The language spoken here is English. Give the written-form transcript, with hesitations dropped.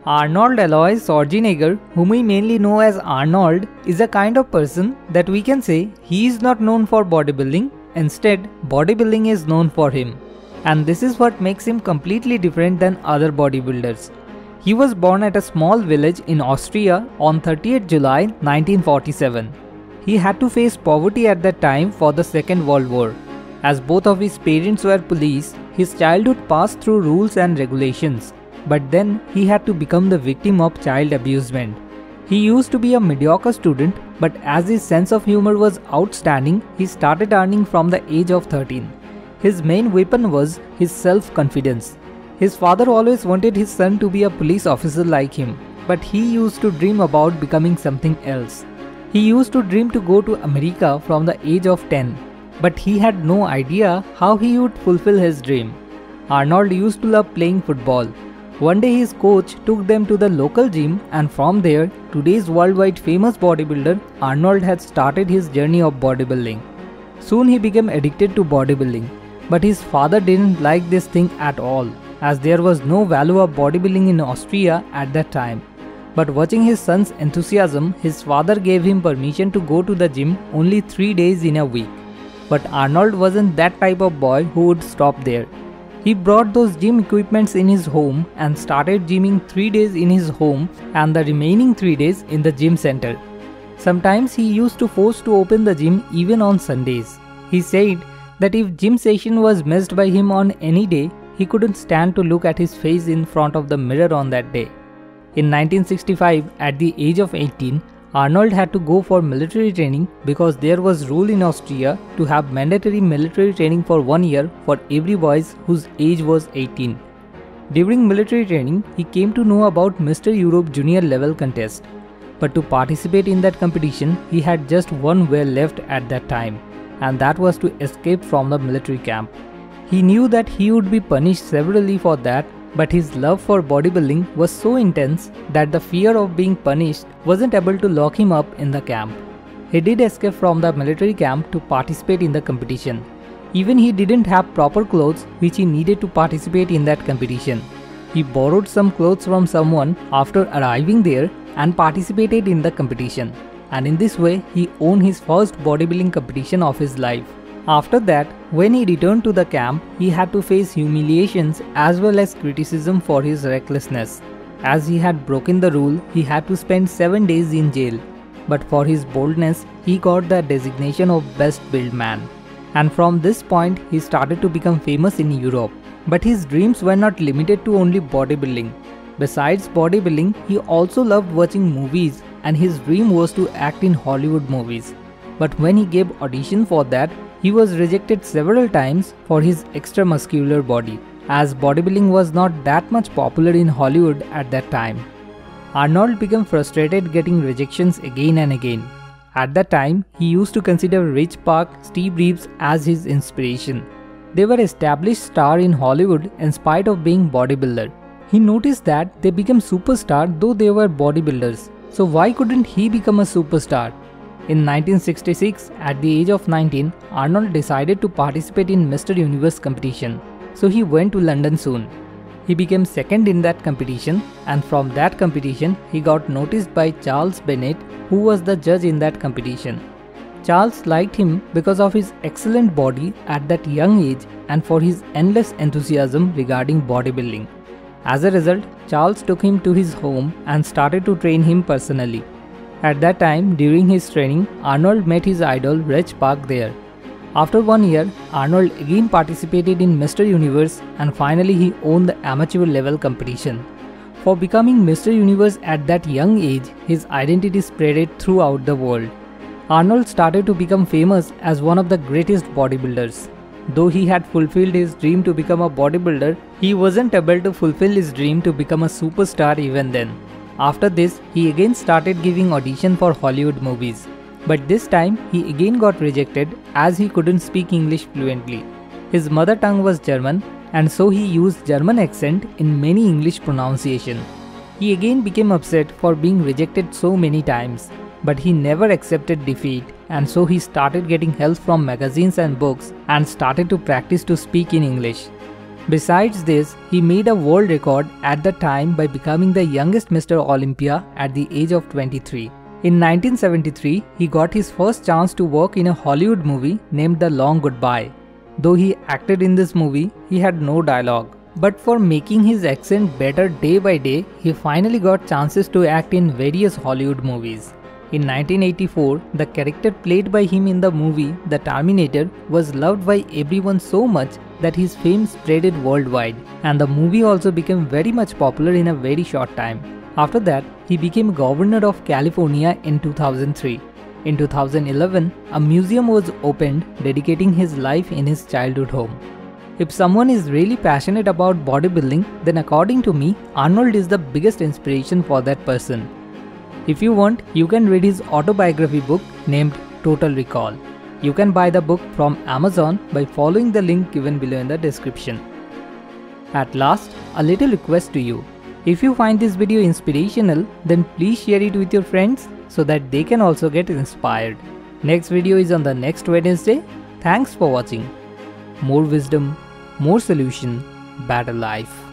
Arnold Alois Schwarzenegger, whom we mainly know as Arnold, is a kind of person that we can say he is not known for bodybuilding, instead bodybuilding is known for him. And this is what makes him completely different than other bodybuilders. He was born at a small village in Austria on 30th July 1947. He had to face poverty at that time for the Second World War. As both of his parents were police, his childhood passed through rules and regulations. But then he had to become the victim of child abusement. He used to be a mediocre student, but as his sense of humor was outstanding, he started earning from the age of 13. His main weapon was his self-confidence. His father always wanted his son to be a police officer like him, but he used to dream about becoming something else. He used to dream to go to America from the age of 10, but he had no idea how he would fulfill his dream. Arnold used to love playing football. One day his coach took them to the local gym, and from there, today's worldwide famous bodybuilder Arnold had started his journey of bodybuilding. Soon he became addicted to bodybuilding, but his father didn't like this thing at all, as there was no value of bodybuilding in Austria at that time. But watching his son's enthusiasm, his father gave him permission to go to the gym only 3 days in a week. But Arnold wasn't that type of boy who would stop there. He brought those gym equipments in his home and started gymming 3 days in his home and the remaining 3 days in the gym center. Sometimes he used to force to open the gym even on Sundays. He said that if gym session was missed by him on any day, he couldn't stand to look at his face in front of the mirror on that day. In 1965, at the age of 18, Arnold had to go for military training because there was rule in Austria to have mandatory military training for 1 year for every boy whose age was 18. During military training, he came to know about Mr. Europe Junior level contest. But to participate in that competition, he had just one way left at that time, and that was to escape from the military camp. He knew that he would be punished severely for that, but his love for bodybuilding was so intense that the fear of being punished wasn't able to lock him up in the camp. He did escape from the military camp to participate in the competition. Even he didn't have proper clothes which he needed to participate in that competition. He borrowed some clothes from someone after arriving there and participated in the competition. And in this way, he won his first bodybuilding competition of his life. After that, when he returned to the camp, he had to face humiliations as well as criticism for his recklessness. As he had broken the rule, he had to spend 7 days in jail. But for his boldness, he got the designation of Best Built Man. And from this point, he started to become famous in Europe. But his dreams were not limited to only bodybuilding. Besides bodybuilding, he also loved watching movies, and his dream was to act in Hollywood movies. But when he gave audition for that, he was rejected several times for his extramuscular body, as bodybuilding was not that much popular in Hollywood at that time. Arnold became frustrated getting rejections again and again. At that time, he used to consider Rich Park, Steve Reeves as his inspiration. They were established stars in Hollywood in spite of being bodybuilder. He noticed that they became superstars though they were bodybuilders. So why couldn't he become a superstar? In 1966, at the age of 19, Arnold decided to participate in Mr. Universe competition, so he went to London soon. He became second in that competition, and from that competition, he got noticed by Charles Bennett, who was the judge in that competition. Charles liked him because of his excellent body at that young age and for his endless enthusiasm regarding bodybuilding. As a result, Charles took him to his home and started to train him personally. At that time, during his training, Arnold met his idol Rich Park there. After 1 year, Arnold again participated in Mr. Universe and finally he won the amateur level competition. For becoming Mr. Universe at that young age, his identity spreaded throughout the world. Arnold started to become famous as one of the greatest bodybuilders. Though he had fulfilled his dream to become a bodybuilder, he wasn't able to fulfill his dream to become a superstar even then. After this, he again started giving audition for Hollywood movies. But this time, he again got rejected as he couldn't speak English fluently. His mother tongue was German, and so he used German accent in many English pronunciation. He again became upset for being rejected so many times. But he never accepted defeat, and so he started getting help from magazines and books and started to practice to speak in English. Besides this, he made a world record at the time by becoming the youngest Mr. Olympia at the age of 23. In 1973, he got his first chance to work in a Hollywood movie named The Long Goodbye. Though he acted in this movie, he had no dialogue. But for making his accent better day by day, he finally got chances to act in various Hollywood movies. In 1984, the character played by him in the movie The Terminator was loved by everyone so much that his fame spreaded worldwide, and the movie also became very much popular in a very short time. After that, he became Governor of California in 2003. In 2011, a museum was opened dedicating his life in his childhood home. If someone is really passionate about bodybuilding, then according to me, Arnold is the biggest inspiration for that person. If you want, you can read his autobiography book named Total Recall. You can buy the book from Amazon by following the link given below in the description. At last, a little request to you. If you find this video inspirational, then please share it with your friends so that they can also get inspired. Next video is on the next Wednesday. Thanks for watching. More wisdom, more solution, better life.